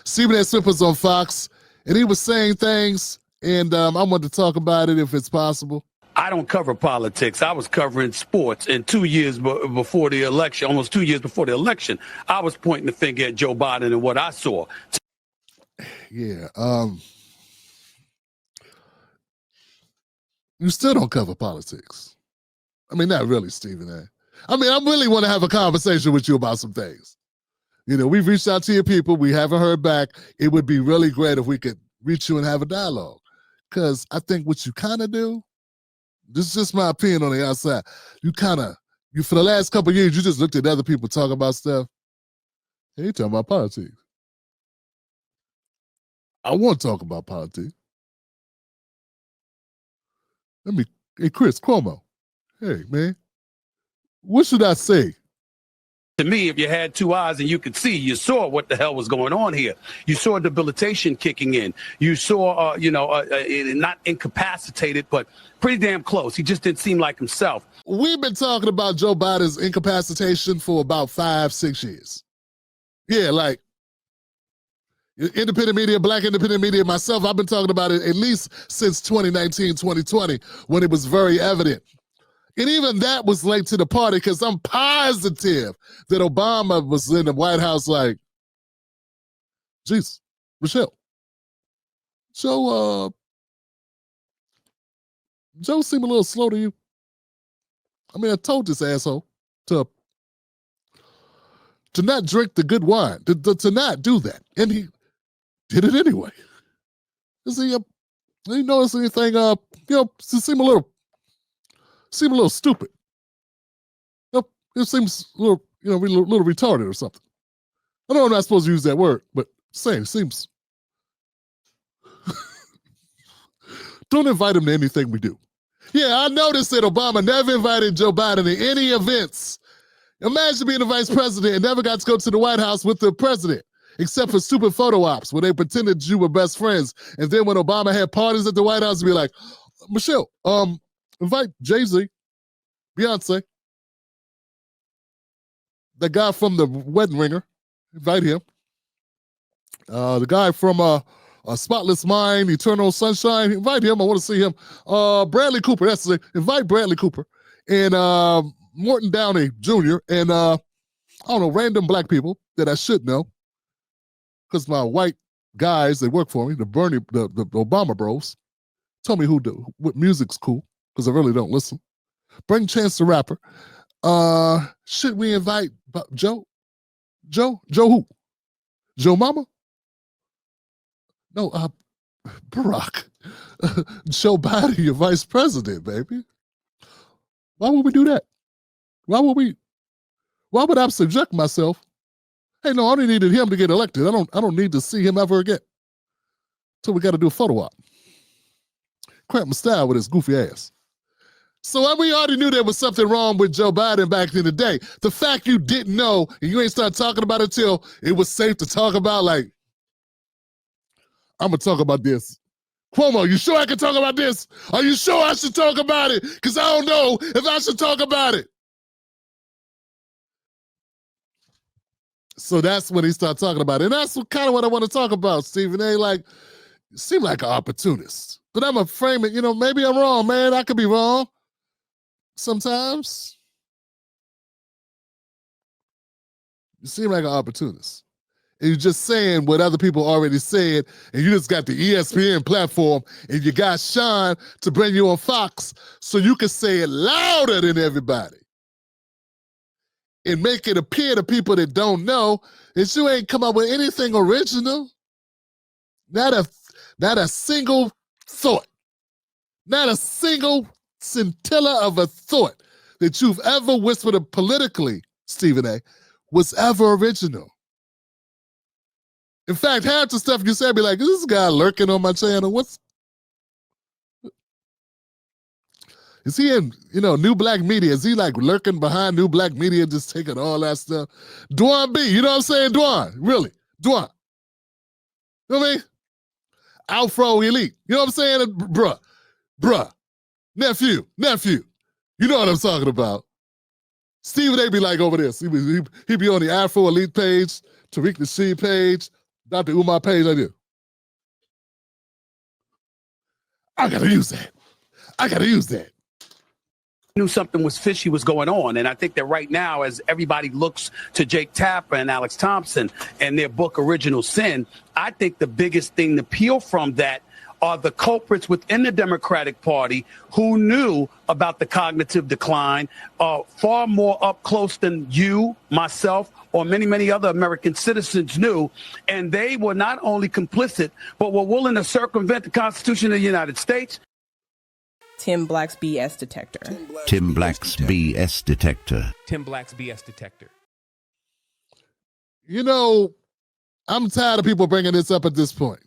Stephen A. Smith was on Fox, and he was saying things, and I wanted to talk about it if it's possible. I don't cover politics. I was covering sports, and 2 years before the election, almost 2 years before the election, I was pointing the finger at Joe Biden and what I saw. Yeah. You still don't cover politics. I mean, not really, Stephen A. I mean, I really want to have a conversation with you about some things. You know, we've reached out to your people. We haven't heard back. It would be really great if we could reach you and have a dialogue. Because I think what you kind of do, this is just my opinion on the outside, you for the last couple of years, you just looked at other people talk about stuff. Hey, you talking about politics. I want to talk about politics. Hey, Chris Cuomo. Hey, man. What should I say? To me, if you had two eyes and you could see, you saw what the hell was going on here. You saw debilitation kicking in. You saw, not incapacitated, but pretty damn close. He just didn't seem like himself. We've been talking about Joe Biden's incapacitation for about 5-6 years. Yeah, like independent media, black independent media, myself, I've been talking about it at least since 2019, 2020, when it was very evident. And even that was late to the party because I'm positive that Obama was in the White House like, geez, Michelle, Joe seemed a little slow to you. I mean, I told this asshole to not drink the good wine, to not do that. And he did it anyway. Does he notice anything, seem a little stupid. It seems a little, little retarded or something. I know I'm not supposed to use that word, but seems. Don't invite him to anything we do. Yeah, I noticed that Obama never invited Joe Biden to any events. Imagine being the vice president and never got to go to the White House with the president, except for stupid photo ops where they pretended you were best friends. And then when Obama had parties at the White House, be like, Michelle, invite Jay-Z, Beyonce, the guy from The Wedding Ringer, invite him. The guy from A Spotless Mind, Eternal Sunshine, invite him. I want to see him. Bradley Cooper, that's it. Invite Bradley Cooper. And Morton Downey Jr. and, random black people that I should know because my white guys that work for me, the Obama bros, tell me what music's cool because I really don't listen. Bring Chance the Rapper. Should we invite Joe? Joe who? Joe Mama? No, Barack. Joe Biden, your vice president, baby. Why would we do that? Why would I subject myself? Hey, no, I only needed him to get elected. I don't need to see him ever again. So we got to do a photo op. Cramp my style with his goofy ass. So we already knew there was something wrong with Joe Biden back in the day. The fact you didn't know and you ain't started talking about it till it was safe to talk about, like, I'm going to talk about this. Cuomo, you sure I can talk about this? Are you sure I should talk about it? Because I don't know if I should talk about it. So that's when he started talking about it. And that's kind of what I want to talk about, Stephen A. Like, you seem like an opportunist. But I'm going to frame it, maybe I'm wrong, man. I could be wrong. Sometimes you seem like an opportunist. And you're just saying what other people already said, and you just got the ESPN platform, and you got Sean to bring you on Fox so you can say it louder than everybody. And make it appear to people that don't know that you ain't come up with anything original. Not a single thought. Not a single scintilla of a thought that you've ever whispered politically, Stephen A., was ever original. In fact, half the stuff you said be like, is this guy lurking on my channel? Is he in, New Black Media? Is he like lurking behind New Black Media, just taking all that stuff? Dwan B, you know what I'm saying? Dwan, really? Dwan. You know what I mean? Alfro Elite. You know what I'm saying? Bruh. Nephew. You know what I'm talking about. Stephen A be like over this. He be on the Afro Elite page, Tariq Nasheed page, Dr. Umar Page like this. I gotta use that. I gotta use that. Knew something was fishy was going on. And I think that right now, as everybody looks to Jake Tapper and Alex Thompson and their book Original Sin, I think the biggest thing to peel from that are the culprits within the Democratic Party who knew about the cognitive decline far more up close than you, myself, or many, many other American citizens knew. And they were not only complicit, but were willing to circumvent the Constitution of the United States. Tim Black's BS detector. Tim Black's BS detector. Tim Black's BS detector. You know, I'm tired of people bringing this up at this point.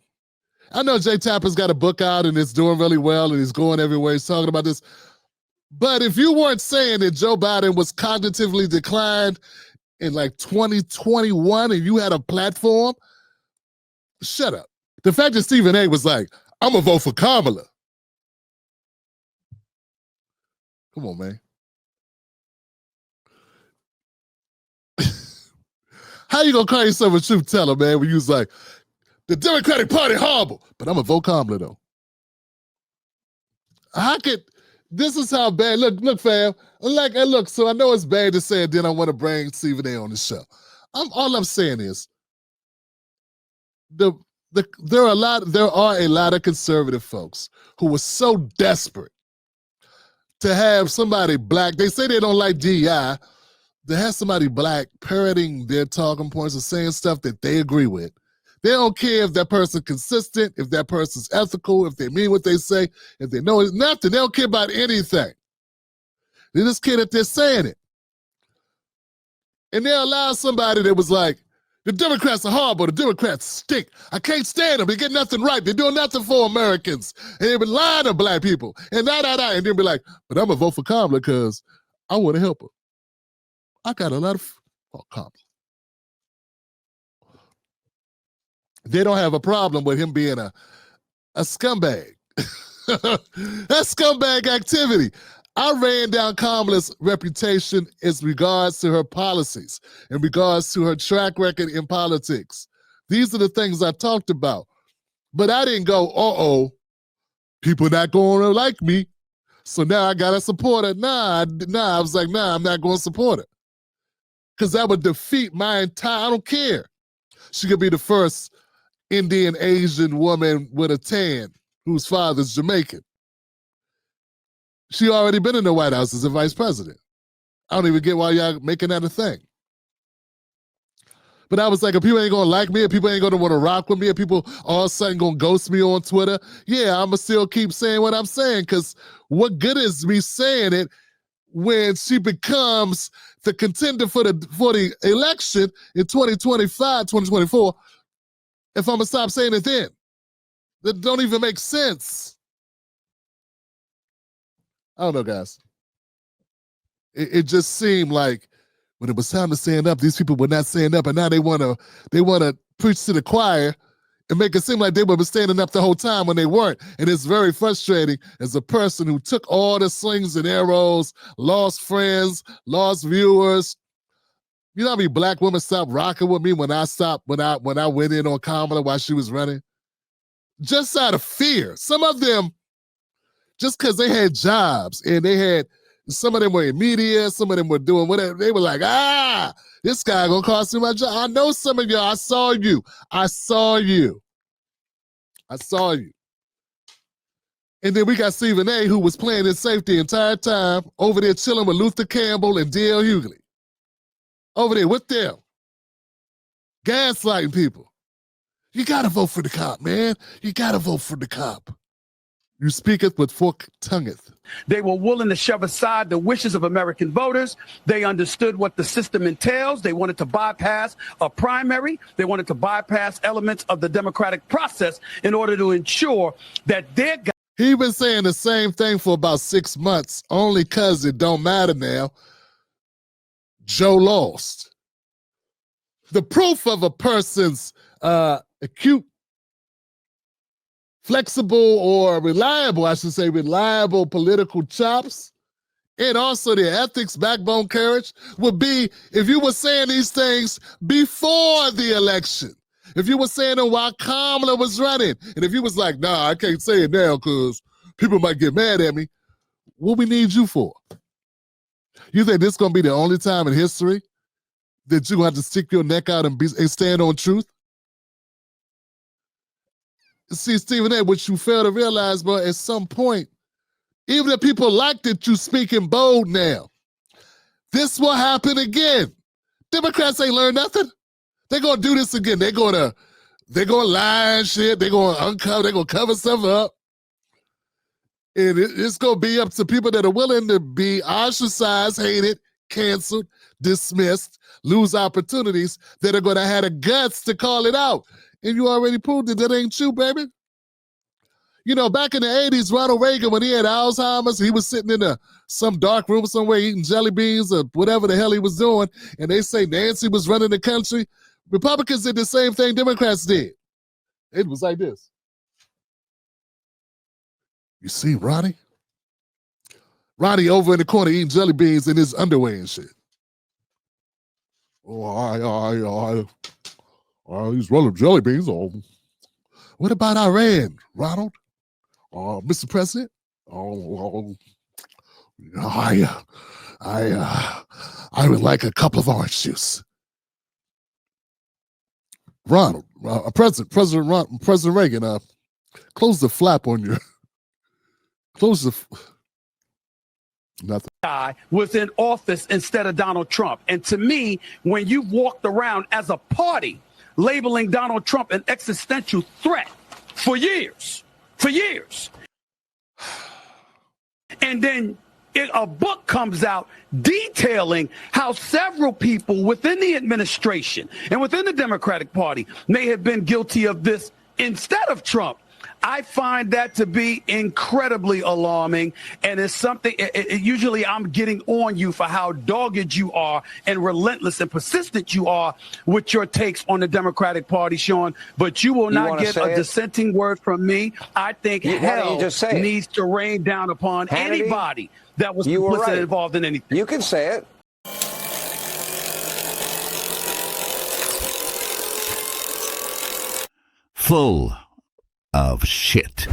I know Jay Tapper's got a book out and it's doing really well and he's going everywhere. He's talking about this. But if you weren't saying that Joe Biden was cognitively declined in like 2021 and you had a platform, shut up. The fact that Stephen A was like, I'm gonna vote for Kamala. Come on, man. How you gonna call yourself a truth teller, man, when you was like, the Democratic Party horrible, but I'm gonna vote Kamala though. This is how bad, look, fam. Look, so I know it's bad to say it, then I want to bring Stephen A on the show. All I'm saying is, there are a lot of conservative folks who were so desperate to have somebody black. They say they don't like DEI. To have somebody black parroting their talking points or saying stuff that they agree with. They don't care if that person's consistent, if that person's ethical, if they mean what they say, if they know it's nothing. They don't care about anything. They just care that they're saying it. And they allow somebody that was like, the Democrats are horrible, the Democrats stink. I can't stand them. They get nothing right. They're doing nothing for Americans. And they've been lying to black people. And and then be like, but I'm going to vote for Kamala because I want to help her. I got a lot of Kamala. They don't have a problem with him being a scumbag. That's scumbag activity. I ran down Kamala's reputation as regards to her policies, in regards to her track record in politics. These are the things I talked about. But I didn't go, people not going to like me, so now I got to support her. Nah, I was like, I'm not going to support her. Because that would defeat my I don't care. She could be the first Indian Asian woman with a tan whose father's Jamaican. She already been in the White House as a vice president. I don't even get why y'all making that a thing. But I was like, if people ain't gonna like me, if people ain't gonna want to rock with me, if people all of a sudden gonna ghost me on Twitter, yeah, I'ma still keep saying what I'm saying, because what good is me saying it when she becomes the contender for the election in 2025, 2024, if I'm gonna stop saying it then? That don't even make sense. I don't know, guys. It just seemed like when it was time to stand up, these people were not standing up, and now they wanna preach to the choir and make it seem like they were standing up the whole time when they weren't. And it's very frustrating as a person who took all the slings and arrows, lost friends, lost viewers. You know how many black women stopped rocking with me when I went in on Kamala while she was running? Just out of fear. Some of them, just because they had jobs and some of them were in media, some of them were doing whatever. They were like, this guy gonna cost me my job. I know some of y'all, I saw you. And then we got Stephen A, who was playing it safe the entire time, over there chilling with Luther Campbell and D.L. Hughley. Over there with them. Gaslighting people. You gotta vote for the cop, man. You gotta vote for the cop. You speaketh with forked tongueth. They were willing to shove aside the wishes of American voters. They understood what the system entails. They wanted to bypass a primary. They wanted to bypass elements of the democratic process in order to ensure that their guy. He been saying the same thing for about 6 months, only because it don't matter now. Joe lost. The proof of a person's acute, flexible, or reliable political chops, and also their ethics, backbone, courage, would be if you were saying these things before the election. If you were saying it while Kamala was running, and if you was like, nah, I can't say it now because people might get mad at me, what we need you for? You think this is going to be the only time in history that you have to stick your neck out and stand on truth? See, Stephen A., what you fail to realize, bro, at some point, even if people like that you speaking bold now, this will happen again. Democrats ain't learned nothing. They're going to do this again. They're going to lie and shit. They're going to cover stuff up. And it's going to be up to people that are willing to be ostracized, hated, canceled, dismissed, lose opportunities, that are going to have the guts to call it out. And you already proved it. That ain't you, baby. You know, back in the 80s, Ronald Reagan, when he had Alzheimer's, he was sitting in some dark room somewhere eating jelly beans or whatever the hell he was doing, and they say Nancy was running the country. Republicans did the same thing Democrats did. It was like this. You see Ronnie? Ronnie over in the corner eating jelly beans in his underwear and shit. Oh, he's rolling jelly beans. Oh, what about Iran, Ronald? Mr. President? I would like a cup of orange juice. Ronald, President Reagan, close the flap on your. Close the. Nothing. Guy was in office instead of Donald Trump. And to me, when you walked around as a party labeling Donald Trump an existential threat for years, and then a book comes out detailing how several people within the administration and within the Democratic Party may have been guilty of this instead of Trump. I find that to be incredibly alarming, and it's something, usually I'm getting on you for how dogged you are and relentless and persistent you are with your takes on the Democratic Party, Sean, but you will not get a dissenting word from me. I think hell needs to rain down upon anybody that was complicit involved in anything. You can say it. Full of shit.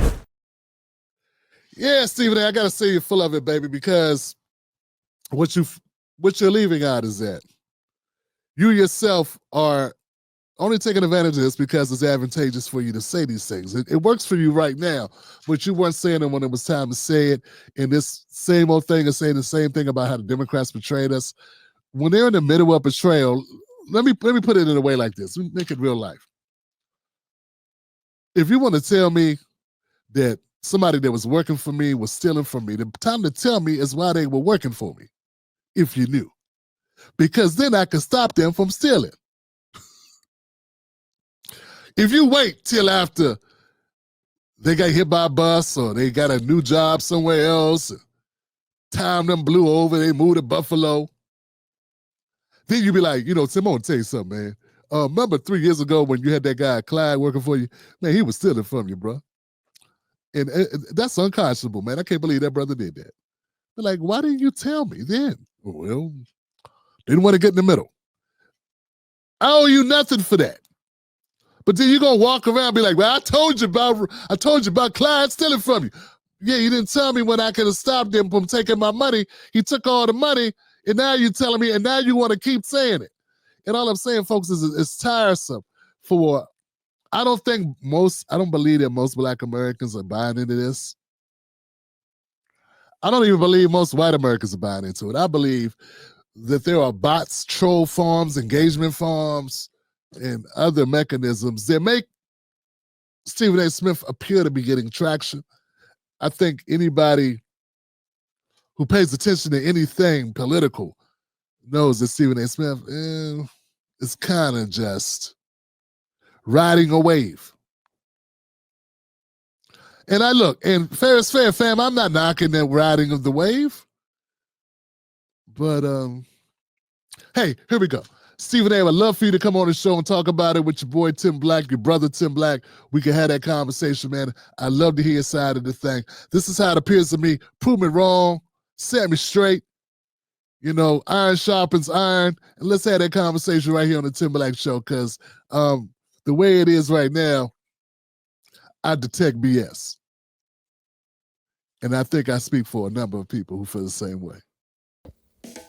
Yeah, Stephen A., I gotta say you're full of it, baby, because what you're leaving out is that you yourself are only taking advantage of this because it's advantageous for you to say these things. It works for you right now, but you weren't saying it when it was time to say it. And this same old thing is saying the same thing about how the Democrats betrayed us. When they're in the middle of betrayal, let me put it in a way like this. Let me make it real life. If you want to tell me that somebody that was working for me was stealing from me, the time to tell me is why they were working for me, if you knew. Because then I could stop them from stealing. If you wait till after they got hit by a bus or they got a new job somewhere else, time them blew over, they moved to Buffalo, then you be like, Tim, I want to tell you something, man. Remember 3 years ago when you had that guy, Clyde, working for you? Man, he was stealing from you, bro. And that's unconscionable, man. I can't believe that brother did that. But like, why didn't you tell me then? Well, didn't want to get in the middle. I owe you nothing for that. But then you're going to walk around and be like, well, I told you about Clyde stealing from you. Yeah, you didn't tell me when I could have stopped him from taking my money. He took all the money, and now you're telling me, and now you want to keep saying it. And all I'm saying, folks, is it's tiresome for, I don't believe that most Black Americans are buying into this. I don't even believe most white Americans are buying into it. I believe that there are bots, troll farms, engagement farms, and other mechanisms that make Stephen A. Smith appear to be getting traction. I think anybody who pays attention to anything political knows that Stephen A. Smith is kind of just riding a wave. And and fair is fair, fam. I'm not knocking that riding of the wave. But, hey, here we go. Stephen A., I'd love for you to come on the show and talk about it with your boy Tim Black, your brother Tim Black. We can have that conversation, man. I'd love to hear your side of the thing. This is how it appears to me. Prove me wrong. Set me straight. Iron sharpens iron. And let's have that conversation right here on the Tim Black Show, because the way it is right now, I detect BS. And I think I speak for a number of people who feel the same way.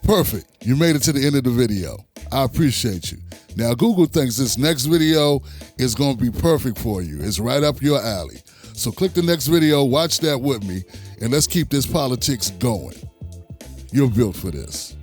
Perfect. You made it to the end of the video. I appreciate you. Now, Google thinks this next video is going to be perfect for you. It's right up your alley. So click the next video, watch that with me, and let's keep this politics going. You're built for this.